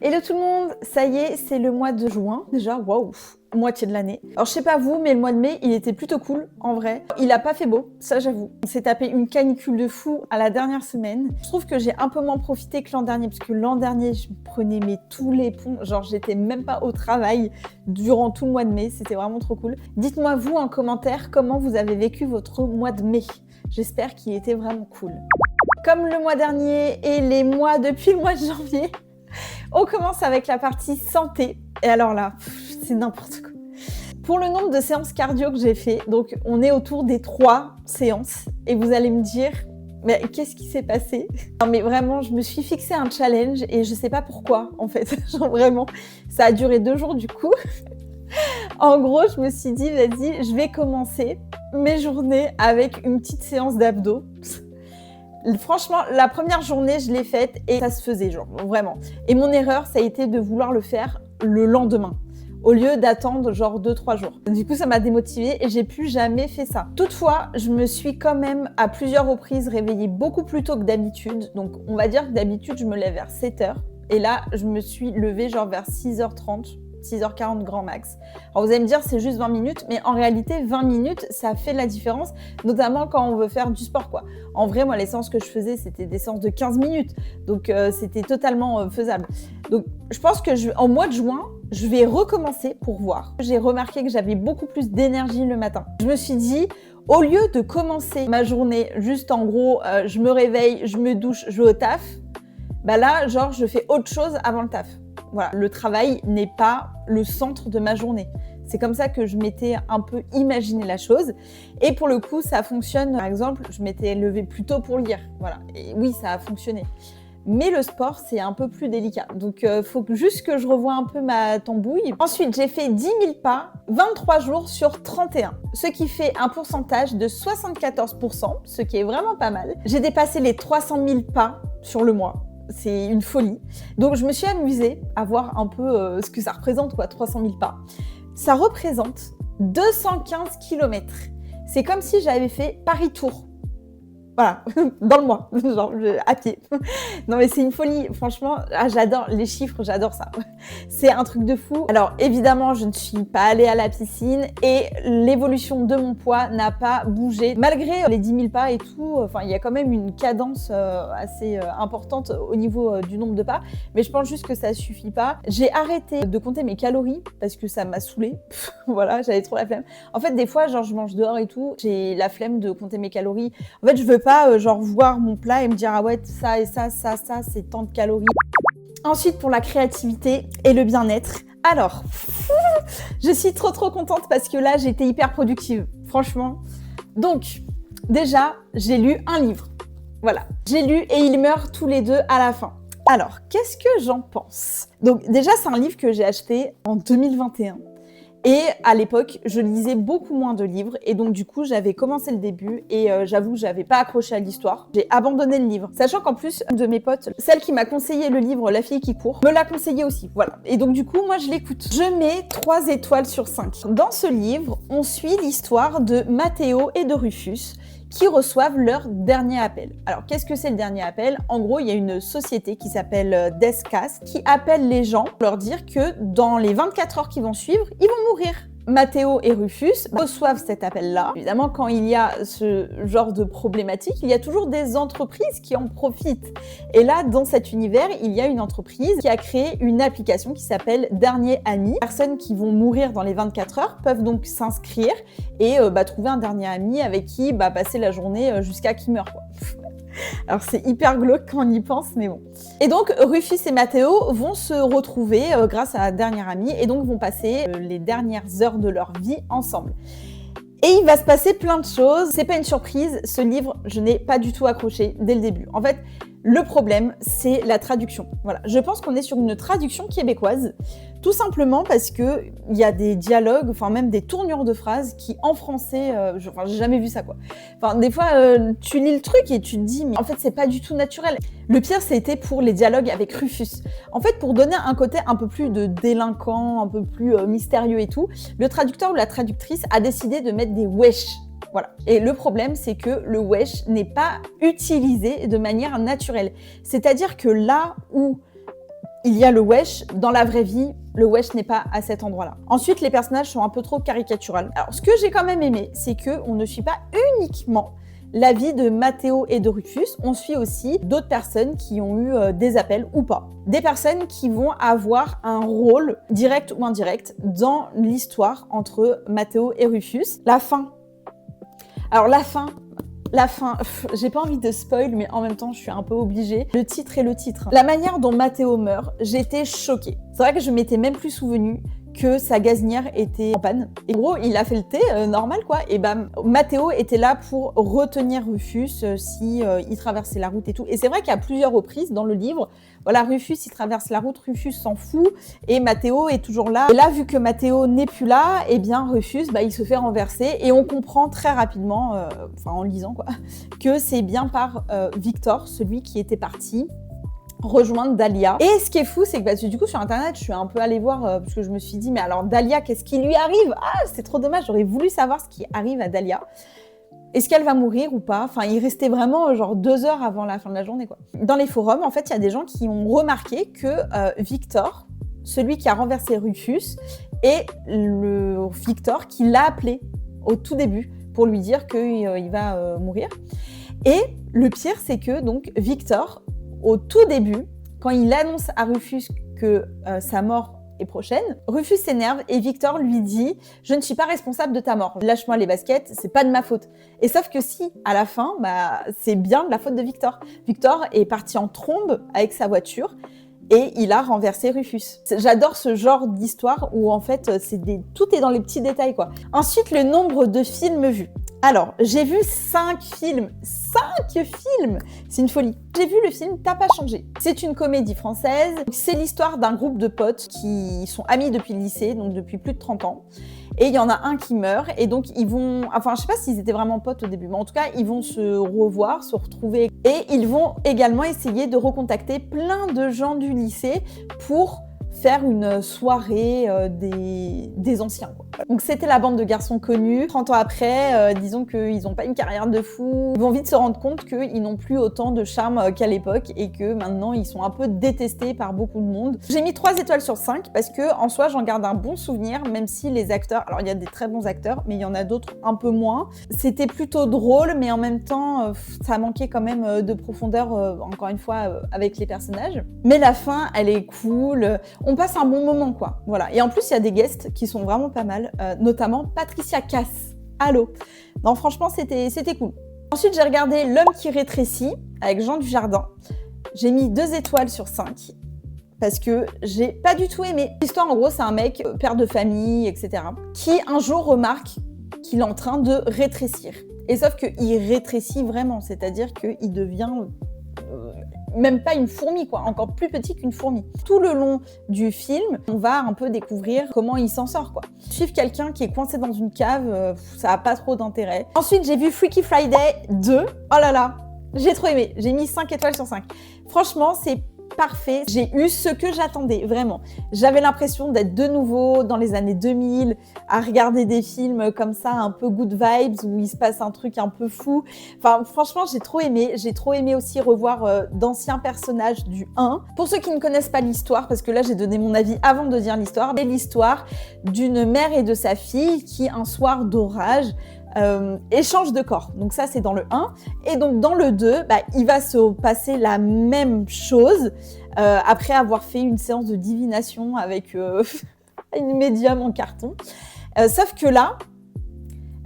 Hello tout le monde, ça y est, c'est le mois de juin. Déjà, waouh, moitié de l'année. Alors je sais pas vous, mais le mois de mai, il était plutôt cool, en vrai. Il a pas fait beau, ça j'avoue. On s'est tapé une canicule de fou à la dernière semaine. Je trouve que j'ai un peu moins profité que l'an dernier, parce que l'an dernier, je prenais tous les ponts. Genre, j'étais même pas au travail durant tout le mois de mai. C'était vraiment trop cool. Dites-moi vous en commentaire comment vous avez vécu votre mois de mai. J'espère qu'il était vraiment cool. Comme le mois dernier et les mois depuis le mois de janvier, on commence avec la partie santé. Et alors là, c'est n'importe quoi. Pour le nombre de séances cardio que j'ai fait, donc on est autour des 3 séances. Et vous allez me dire, mais qu'est-ce qui s'est passé? Non mais vraiment, je me suis fixé un challenge et je sais pas pourquoi en fait. Genre vraiment, ça a duré 2 jours du coup. En gros, je me suis dit, vas-y, je vais commencer mes journées avec une petite séance d'abdos. Franchement, la première journée, je l'ai faite et ça se faisait, genre, vraiment. Et mon erreur, ça a été de vouloir le faire le lendemain, au lieu d'attendre genre 2-3 jours. Du coup, ça m'a démotivée et j'ai plus jamais fait ça. Toutefois, je me suis quand même à plusieurs reprises réveillée beaucoup plus tôt que d'habitude. Donc, on va dire que d'habitude, je me lève vers 7h. Et là, je me suis levée genre vers 6h30. 6h40 grand max. Alors vous allez me dire c'est juste 20 minutes, mais en réalité 20 minutes ça fait la différence, notamment quand on veut faire du sport quoi. En vrai moi les séances que je faisais c'était des séances de 15 minutes, donc c'était totalement faisable. Donc je pense que en mois de juin je vais recommencer pour voir. J'ai remarqué que j'avais beaucoup plus d'énergie le matin. Je me suis dit au lieu de commencer ma journée juste en gros je me réveille, je me douche, je vais au taf, bah là genre je fais autre chose avant le taf. Voilà, le travail n'est pas le centre de ma journée. C'est comme ça que je m'étais un peu imaginé la chose. Et pour le coup, ça fonctionne. Par exemple, je m'étais levée plus tôt pour lire. Voilà. Et oui, ça a fonctionné. Mais le sport, c'est un peu plus délicat. Donc, il faut juste que je revoie un peu ma tambouille. Ensuite, j'ai fait 10 000 pas, 23 jours sur 31. Ce qui fait un pourcentage de 74%, ce qui est vraiment pas mal. J'ai dépassé les 300 000 pas sur le mois. C'est une folie. Donc, je me suis amusée à voir un peu ce que ça représente, quoi, 300 000 pas. Ça représente 215 km. C'est comme si j'avais fait Paris-Tours. Voilà, dans le mois, genre à pied. Non mais c'est une folie, franchement, j'adore les chiffres, j'adore ça. C'est un truc de fou. Alors évidemment, je ne suis pas allée à la piscine et l'évolution de mon poids n'a pas bougé. Malgré les 10 000 pas et tout, enfin il y a quand même une cadence assez importante au niveau du nombre de pas, mais je pense juste que ça suffit pas. J'ai arrêté de compter mes calories parce que ça m'a saoulée. Voilà, j'avais trop la flemme. En fait, des fois, genre je mange dehors et tout, j'ai la flemme de compter mes calories. En fait, je veux pas genre voir mon plat et me dire ah ouais ça et ça c'est tant de calories. Ensuite pour la créativité et le bien-être. Alors, je suis trop contente parce que là j'étais hyper productive, franchement. Donc déjà j'ai lu un livre. Voilà, j'ai lu et ils meurent tous les deux à la fin. Alors, qu'est-ce que j'en pense? Donc déjà c'est un livre que j'ai acheté en 2021. Et à l'époque, je lisais beaucoup moins de livres et donc du coup, j'avais commencé le début et j'avoue, j'avais pas accroché à l'histoire. J'ai abandonné le livre, sachant qu'en plus, une de mes potes, celle qui m'a conseillé le livre La fille qui court, me l'a conseillé aussi, voilà. Et donc du coup, moi, je l'écoute. Je mets 3 étoiles sur 5. Dans ce livre, on suit l'histoire de Matteo et de Rufus, qui reçoivent leur dernier appel. Alors, qu'est-ce que c'est le dernier appel? En gros, il y a une société qui s'appelle Deathcast qui appelle les gens pour leur dire que dans les 24 heures qui vont suivre, ils vont mourir. Matteo et Rufus reçoivent cet appel-là. Évidemment, quand il y a ce genre de problématique, il y a toujours des entreprises qui en profitent. Et là, dans cet univers, il y a une entreprise qui a créé une application qui s'appelle Dernier Ami. Les personnes qui vont mourir dans les 24 heures peuvent donc s'inscrire et trouver un dernier ami avec qui passer la journée jusqu'à qu'il meure, quoi. Alors c'est hyper glauque quand on y pense, mais bon. Et donc Rufus et Matteo vont se retrouver grâce à la dernière amie et donc vont passer les dernières heures de leur vie ensemble. Et il va se passer plein de choses. C'est pas une surprise, ce livre, je n'ai pas du tout accroché dès le début. En fait, le problème, c'est la traduction. Voilà, je pense qu'on est sur une traduction québécoise, tout simplement parce que il y a des dialogues, enfin même des tournures de phrases qui, en français, j'ai jamais vu ça quoi. Enfin, des fois, tu lis le truc et tu te dis, mais en fait, c'est pas du tout naturel. Le pire, c'était pour les dialogues avec Rufus. En fait, pour donner un côté un peu plus de délinquant, un peu plus mystérieux et tout, le traducteur ou la traductrice a décidé de mettre des wesh. Voilà. Et le problème, c'est que le wesh n'est pas utilisé de manière naturelle. C'est-à-dire que là où il y a le wesh. Dans la vraie vie, le wesh n'est pas à cet endroit-là. Ensuite, les personnages sont un peu trop caricaturales. Alors, ce que j'ai quand même aimé, c'est qu'on ne suit pas uniquement la vie de Matteo et de Rufus, on suit aussi d'autres personnes qui ont eu des appels ou pas. Des personnes qui vont avoir un rôle, direct ou indirect, dans l'histoire entre Matteo et Rufus. La fin. Alors la fin, j'ai pas envie de spoil, mais en même temps, je suis un peu obligée. Le titre est le titre. La manière dont Matteo meurt, j'étais choquée. C'est vrai que je m'étais même plus souvenue que sa gazinière était en panne. Et gros, il a fait le thé normal, quoi. Et Matteo était là pour retenir Rufus si il traversait la route et tout. Et c'est vrai qu'à plusieurs reprises dans le livre, voilà, Rufus, il traverse la route, Rufus s'en fout, et Matteo est toujours là. Et là, vu que Matteo n'est plus là, eh bien, Rufus, il se fait renverser. Et on comprend très rapidement, en lisant, quoi, que c'est bien par Victor, celui qui était parti rejoindre Dahlia. Et ce qui est fou, c'est que du coup sur internet, je suis un peu allée voir parce que je me suis dit mais alors Dahlia, qu'est-ce qui lui arrive? Ah, c'est trop dommage, j'aurais voulu savoir ce qui arrive à Dahlia. Est-ce qu'elle va mourir ou pas? Enfin, il restait vraiment genre 2 heures avant la fin de la journée, quoi. Dans les forums, en fait, il y a des gens qui ont remarqué que Victor, celui qui a renversé Rufus, est le Victor qui l'a appelé au tout début pour lui dire qu'il va mourir. Et le pire, c'est que donc Victor, au tout début, quand il annonce à Rufus que sa mort est prochaine, Rufus s'énerve et Victor lui dit « Je ne suis pas responsable de ta mort. Lâche-moi les baskets, c'est pas de ma faute. » Et sauf que si, à la fin, c'est bien de la faute de Victor. Victor est parti en trombe avec sa voiture et il a renversé Rufus. J'adore ce genre d'histoire où en fait, tout est dans les petits détails, quoi. Ensuite, le nombre de films vus. Alors, j'ai vu 5 films. 5 films! C'est une folie. J'ai vu le film T'as pas changé. C'est une comédie française. C'est l'histoire d'un groupe de potes qui sont amis depuis le lycée, donc depuis plus de 30 ans. Et il y en a un qui meurt. Et donc, ils vont... Enfin, je sais pas s'ils étaient vraiment potes au début, mais en tout cas, ils vont se revoir, se retrouver. Et ils vont également essayer de recontacter plein de gens du lycée pour faire une soirée des anciens, quoi. Donc c'était la bande de garçons connus. 30 ans après, disons qu'ils n'ont pas une carrière de fou. Ils vont vite se rendre compte qu'ils n'ont plus autant de charme qu'à l'époque et que maintenant ils sont un peu détestés par beaucoup de monde. J'ai mis 3 étoiles sur 5 parce que en soi j'en garde un bon souvenir, même si les acteurs, alors il y a des très bons acteurs, mais il y en a d'autres un peu moins. C'était plutôt drôle, mais en même temps ça manquait quand même de profondeur, encore une fois, avec les personnages. Mais la fin, elle est cool. On passe un bon moment, quoi. Voilà. Et en plus, il y a des guests qui sont vraiment pas mal, notamment Patricia Cass. Allô. Non, franchement, c'était cool. Ensuite, j'ai regardé L'homme qui rétrécit avec Jean Dujardin. J'ai mis 2 étoiles sur 5 parce que j'ai pas du tout aimé. L'histoire, en gros, c'est un mec, père de famille, etc., qui un jour remarque qu'il est en train de rétrécir. Et sauf qu'il rétrécit vraiment, c'est-à-dire qu'il devient même pas une fourmi, quoi, encore plus petit qu'une fourmi. Tout le long du film, on va un peu découvrir comment il s'en sort, quoi. Suivre quelqu'un qui est coincé dans une cave, ça a pas trop d'intérêt. Ensuite, j'ai vu Freaky Friday 2. Oh là là, j'ai trop aimé. J'ai mis 5 étoiles sur 5. Franchement, c'est parfait. J'ai eu ce que j'attendais, vraiment. J'avais l'impression d'être de nouveau dans les années 2000, à regarder des films comme ça, un peu good vibes, où il se passe un truc un peu fou. Enfin, franchement, j'ai trop aimé. J'ai trop aimé aussi revoir d'anciens personnages du 1. Pour ceux qui ne connaissent pas l'histoire, parce que là, j'ai donné mon avis avant de dire l'histoire, c'est l'histoire d'une mère et de sa fille qui, un soir d'orage, échange de corps. Donc ça, c'est dans le 1. Et donc dans le 2, il va se passer la même chose après avoir fait une séance de divination avec une médium en carton. Sauf que là,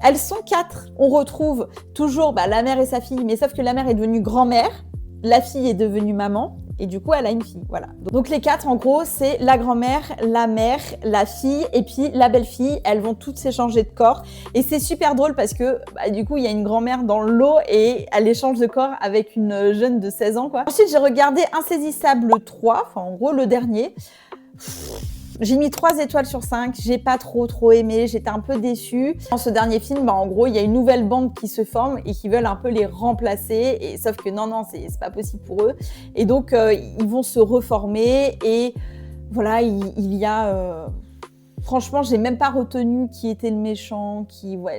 elles sont 4. On retrouve toujours la mère et sa fille, mais sauf que la mère est devenue grand-mère, la fille est devenue maman, et du coup, elle a une fille, voilà. Donc les 4, en gros, c'est la grand-mère, la mère, la fille, et puis la belle-fille. Elles vont toutes s'échanger de corps. Et c'est super drôle parce que, du coup, il y a une grand-mère dans l'eau et elle échange de corps avec une jeune de 16 ans, quoi. Ensuite, j'ai regardé Insaisissable 3, enfin, en gros, le dernier. J'ai mis 3 étoiles sur 5, j'ai pas trop aimé, j'étais un peu déçue. Dans ce dernier film, en gros, il y a une nouvelle bande qui se forme et qui veulent un peu les remplacer, et sauf que non, c'est pas possible pour eux. Et donc, ils vont se reformer et voilà, il y a... Franchement, j'ai même pas retenu qui était le méchant,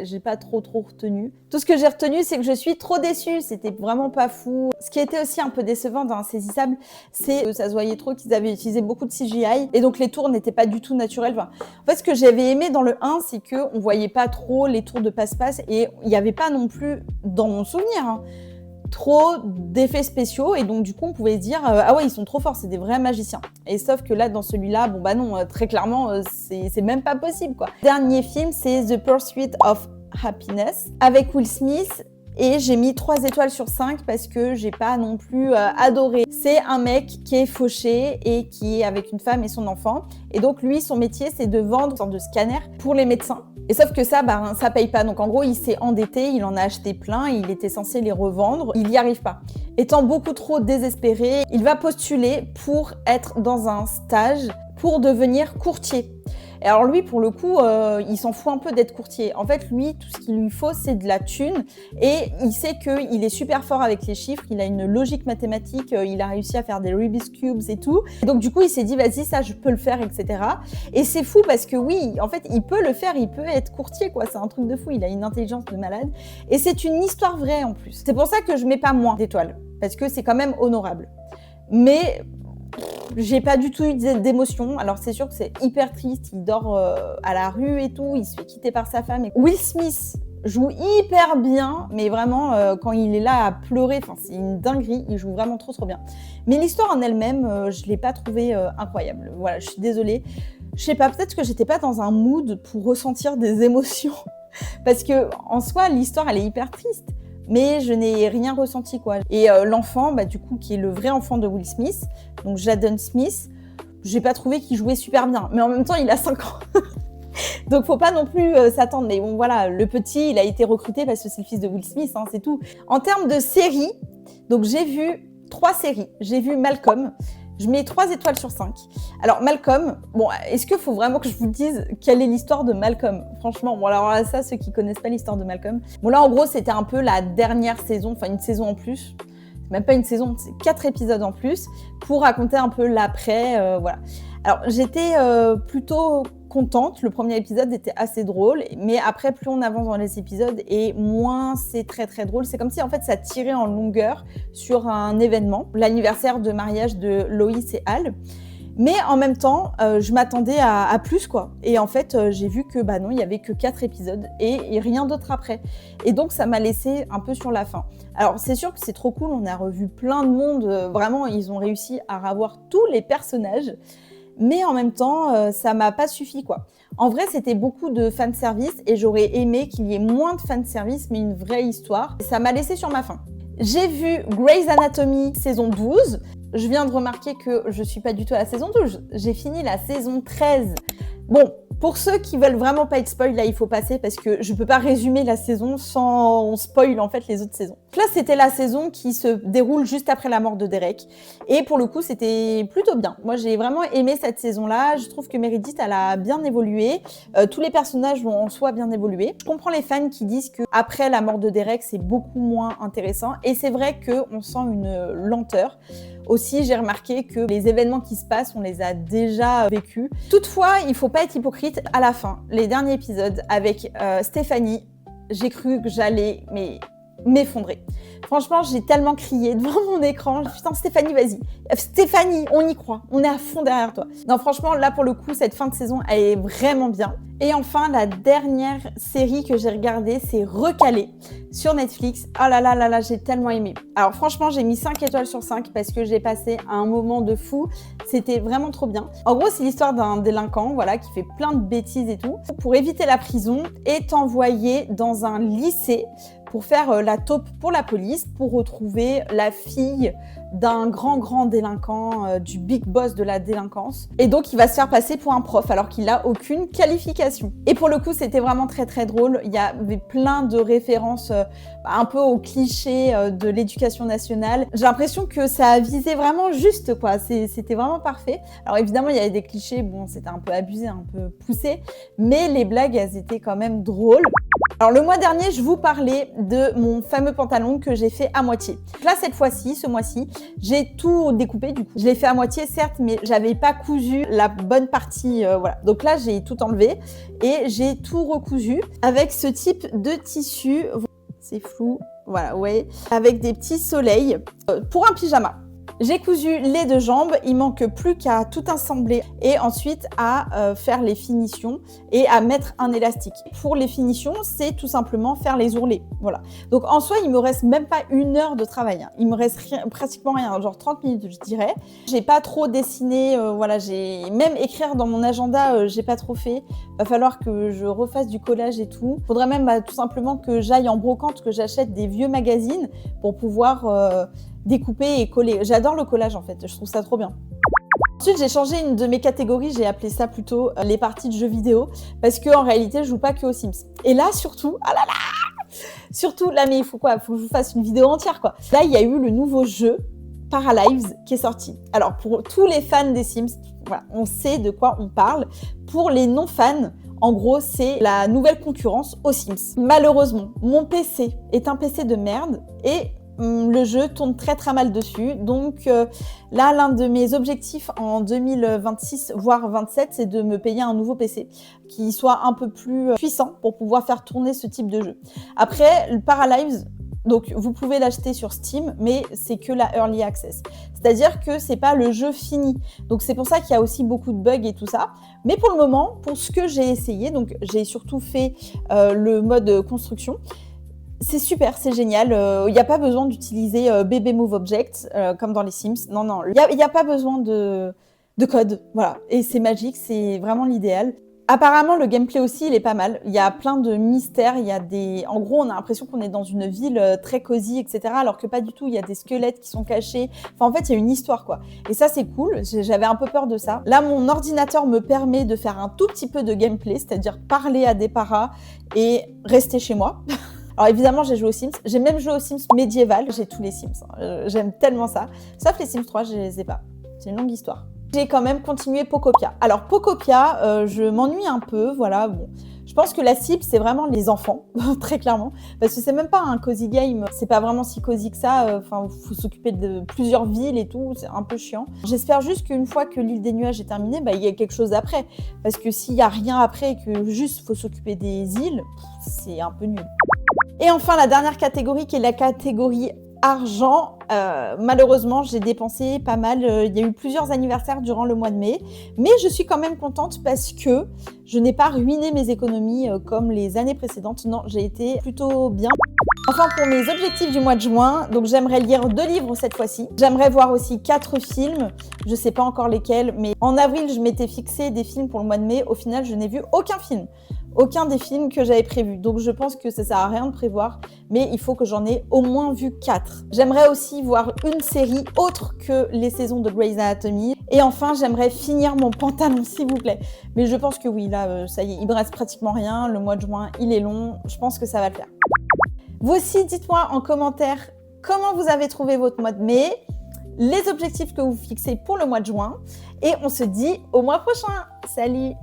j'ai pas trop retenu. Tout ce que j'ai retenu, c'est que je suis trop déçue. C'était vraiment pas fou. Ce qui était aussi un peu décevant dans Insaisissable, c'est que ça se voyait trop qu'ils avaient utilisé beaucoup de CGI et donc les tours n'étaient pas du tout naturels. Enfin, en fait, ce que j'avais aimé dans le 1, c'est que on voyait pas trop les tours de passe-passe et il y avait pas non plus, dans mon souvenir, trop d'effets spéciaux et donc du coup on pouvait se dire ah ouais ils sont trop forts, c'est des vrais magiciens. Et sauf que là dans celui-là bon bah non, très clairement c'est même pas possible quoi. Dernier film c'est The Pursuit of Happiness avec Will Smith et j'ai mis 3 étoiles sur 5 parce que j'ai pas non plus adoré. C'est un mec qui est fauché et qui est avec une femme et son enfant et donc lui son métier c'est de vendre une sorte de scanner pour les médecins. Et sauf que ça, ça paye pas. Donc en gros, il s'est endetté, il en a acheté plein, il était censé les revendre, il n'y arrive pas. Étant beaucoup trop désespéré, il va postuler pour être dans un stage pour devenir courtier. Et alors lui, pour le coup, il s'en fout un peu d'être courtier. En fait, lui, tout ce qu'il lui faut, c'est de la thune. Et il sait qu'il est super fort avec les chiffres, il a une logique mathématique, il a réussi à faire des Rubik's Cubes et tout. Et donc du coup, il s'est dit, vas-y, ça, je peux le faire, etc. Et c'est fou parce que oui, en fait, il peut le faire, il peut être courtier, quoi. C'est un truc de fou, il a une intelligence de malade. Et c'est une histoire vraie, en plus. C'est pour ça que je mets pas moins d'étoiles, parce que c'est quand même honorable. Mais j'ai pas du tout eu d'émotion. Alors c'est sûr que c'est hyper triste, il dort à la rue et tout, il se fait quitter par sa femme. Et Will Smith joue hyper bien, mais vraiment quand il est là à pleurer, c'est une dinguerie, il joue vraiment trop bien. Mais l'histoire en elle-même, je l'ai pas trouvée incroyable. Voilà, je suis désolée. Je sais pas, peut-être que j'étais pas dans un mood pour ressentir des émotions. Parce que en soi, l'histoire elle est hyper triste. Mais je n'ai rien ressenti quoi. Et l'enfant, du coup, qui est le vrai enfant de Will Smith, donc Jaden Smith, j'ai pas trouvé qu'il jouait super bien. Mais en même temps, il a 5 ans. Donc faut pas non plus s'attendre. Mais bon voilà, le petit, il a été recruté parce que c'est le fils de Will Smith, c'est tout. En termes de séries, donc j'ai vu 3 séries. J'ai vu Malcolm. Je mets 3 étoiles sur 5. Alors Malcolm, bon, est-ce qu'il faut vraiment que je vous dise quelle est l'histoire de Malcolm? Franchement, bon alors là, ça, ceux qui connaissent pas l'histoire de Malcolm. Bon là, en gros, c'était un peu la dernière saison, enfin une saison en plus. Même pas une saison, c'est 4 épisodes en plus pour raconter un peu l'après, voilà. Alors j'étais plutôt contente, le premier épisode était assez drôle, mais après plus on avance dans les épisodes et moins c'est très drôle. C'est comme si en fait ça tirait en longueur sur un événement, l'anniversaire de mariage de Loïs et Al. Mais en même temps, je m'attendais à plus quoi. Et en fait, j'ai vu que non, il y avait que 4 épisodes et rien d'autre après. Et donc ça m'a laissé un peu sur la faim. Alors c'est sûr que c'est trop cool, on a revu plein de monde, vraiment ils ont réussi à revoir tous les personnages. Mais en même temps, ça m'a pas suffi quoi. En vrai, c'était beaucoup de fanservice et j'aurais aimé qu'il y ait moins de fanservice, mais une vraie histoire. Ça m'a laissé sur ma faim. J'ai vu Grey's Anatomy saison 12. Je viens de remarquer que je suis pas du tout à la saison 12. J'ai fini la saison 13. Bon, pour ceux qui veulent vraiment pas être spoil, là, il faut passer parce que je peux pas résumer la saison sans spoil, en fait, les autres saisons. Là, c'était la saison qui se déroule juste après la mort de Derek. Et pour le coup, c'était plutôt bien. Moi, j'ai vraiment aimé cette saison-là. Je trouve que Meredith, elle a bien évolué. Tous les personnages vont en soi bien évoluer. Je comprends les fans qui disent que après la mort de Derek, c'est beaucoup moins intéressant. Et c'est vrai qu'on sent une lenteur. Aussi, j'ai remarqué que les événements qui se passent, on les a déjà vécus. Toutefois, il faut pas être hypocrite. À la fin, les derniers épisodes avec Stéphanie, j'ai cru que j'allais m'effondrer. Franchement, j'ai tellement crié devant mon écran. Putain, Stéphanie, vas-y. Stéphanie, on y croit. On est à fond derrière toi. Non, franchement, là, pour le coup, cette fin de saison, elle est vraiment bien. Et enfin, la dernière série que j'ai regardée, c'est Recalé sur Netflix. Oh là là là là, j'ai tellement aimé. Alors franchement, j'ai mis 5 étoiles sur 5 parce que j'ai passé un moment de fou. C'était vraiment trop bien. En gros, c'est l'histoire d'un délinquant, voilà, qui fait plein de bêtises et tout. Pour éviter la prison, est envoyé dans un lycée pour faire la taupe pour la police, pour retrouver la fille d'un grand délinquant, du big boss de la délinquance. Et donc, il va se faire passer pour un prof alors qu'il n'a aucune qualification. Et pour le coup, c'était vraiment très drôle. Il y avait plein de références un peu aux clichés de l'éducation nationale. J'ai l'impression que ça a visé vraiment juste, quoi. C'était vraiment parfait. Alors évidemment, il y avait des clichés, bon, c'était un peu abusé, un peu poussé, mais les blagues, elles étaient quand même drôles. Alors le mois dernier, je vous parlais de mon fameux pantalon que j'ai fait à moitié. Là, cette fois-ci, ce mois-ci, j'ai tout découpé du coup. Je l'ai fait à moitié, certes, mais j'avais pas cousu la bonne partie, voilà. Donc là, j'ai tout enlevé et j'ai tout recousu avec ce type de tissu. C'est flou, voilà, ouais, avec des petits soleils pour un pyjama. J'ai cousu les 2 jambes, il manque plus qu'à tout assembler et ensuite à faire les finitions et à mettre un élastique. Pour les finitions, c'est tout simplement faire les ourlets, voilà. Donc en soi, il me reste même pas 1 heure de travail, hein. Il me reste pratiquement rien, genre 30 minutes je dirais. J'ai pas trop dessiné, voilà, j'ai même écrire dans mon agenda, j'ai pas trop fait. Va falloir que je refasse du collage et tout. Faudrait même tout simplement que j'aille en brocante, que j'achète des vieux magazines pour pouvoir découper et coller. J'adore le collage en fait, je trouve ça trop bien. Ensuite, j'ai changé une de mes catégories, j'ai appelé ça plutôt les parties de jeux vidéo, parce qu'en réalité, je joue pas que aux Sims. Et là, surtout, ah là là, surtout, là, mais il faut quoi? Faut que je vous fasse une vidéo entière, quoi. Là, il y a eu le nouveau jeu Paralives qui est sorti. Alors, pour tous les fans des Sims, voilà, on sait de quoi on parle. Pour les non-fans, en gros, c'est la nouvelle concurrence aux Sims. Malheureusement, mon PC est un PC de merde et le jeu tourne très très mal dessus. Donc là, l'un de mes objectifs en 2026, voire 27, c'est de me payer un nouveau PC qui soit un peu plus puissant pour pouvoir faire tourner ce type de jeu. Après, le Paralives, donc vous pouvez l'acheter sur Steam, mais c'est que la Early Access. C'est-à-dire que c'est pas le jeu fini. Donc c'est pour ça qu'il y a aussi beaucoup de bugs et tout ça. Mais pour le moment, pour ce que j'ai essayé, donc j'ai surtout fait le mode construction. C'est super, c'est génial. Il n'y a pas besoin d'utiliser BB Move Object comme dans les Sims. Non, non, il n'y a pas besoin de code. Voilà. Et c'est magique, c'est vraiment l'idéal. Apparemment, le gameplay aussi, il est pas mal. Il y a plein de mystères. Il y a des... En gros, on a l'impression qu'on est dans une ville très cosy, etc. Alors que pas du tout. Il y a des squelettes qui sont cachés. Enfin, en fait, il y a une histoire, quoi. Et ça, c'est cool. J'avais un peu peur de ça. Là, mon ordinateur me permet de faire un tout petit peu de gameplay, c'est-à-dire parler à des paras et rester chez moi. Alors évidemment, j'ai joué aux Sims. J'ai même joué aux Sims médiéval. J'ai tous les Sims. J'aime tellement ça. Sauf les Sims 3, je les ai pas. C'est une longue histoire. J'ai quand même continué Pocopia. Alors Pocopia, je m'ennuie un peu. Voilà, bon. Je pense que la cible, c'est vraiment les enfants, très clairement. Parce que c'est même pas un cozy game. C'est pas vraiment si cozy que ça. Enfin, faut s'occuper de plusieurs villes et tout. C'est un peu chiant. J'espère juste qu'une fois que l'île des nuages est terminée, il y a quelque chose après. Parce que s'il y a rien après et que juste faut s'occuper des îles, c'est un peu nul. Et enfin, la dernière catégorie qui est la catégorie argent. Malheureusement, j'ai dépensé pas mal. Il y a eu plusieurs anniversaires durant le mois de mai. Mais je suis quand même contente parce que je n'ai pas ruiné mes économies comme les années précédentes. Non, j'ai été plutôt bien. Enfin, pour mes objectifs du mois de juin, donc j'aimerais lire 2 livres cette fois-ci. J'aimerais voir aussi 4 films. Je ne sais pas encore lesquels, mais en avril, je m'étais fixé des films pour le mois de mai. Au final, je n'ai vu aucun film. Aucun des films que j'avais prévus. Donc je pense que ça sert à rien de prévoir, mais il faut que j'en ai au moins vu 4. J'aimerais aussi voir une série autre que les saisons de Grey's Anatomy. Et enfin, j'aimerais finir mon pantalon, s'il vous plaît. Mais je pense que oui, là, ça y est, il me reste pratiquement rien. Le mois de juin, il est long. Je pense que ça va le faire. Vous aussi, dites-moi en commentaire comment vous avez trouvé votre mois de mai, les objectifs que vous fixez pour le mois de juin. Et on se dit au mois prochain. Salut!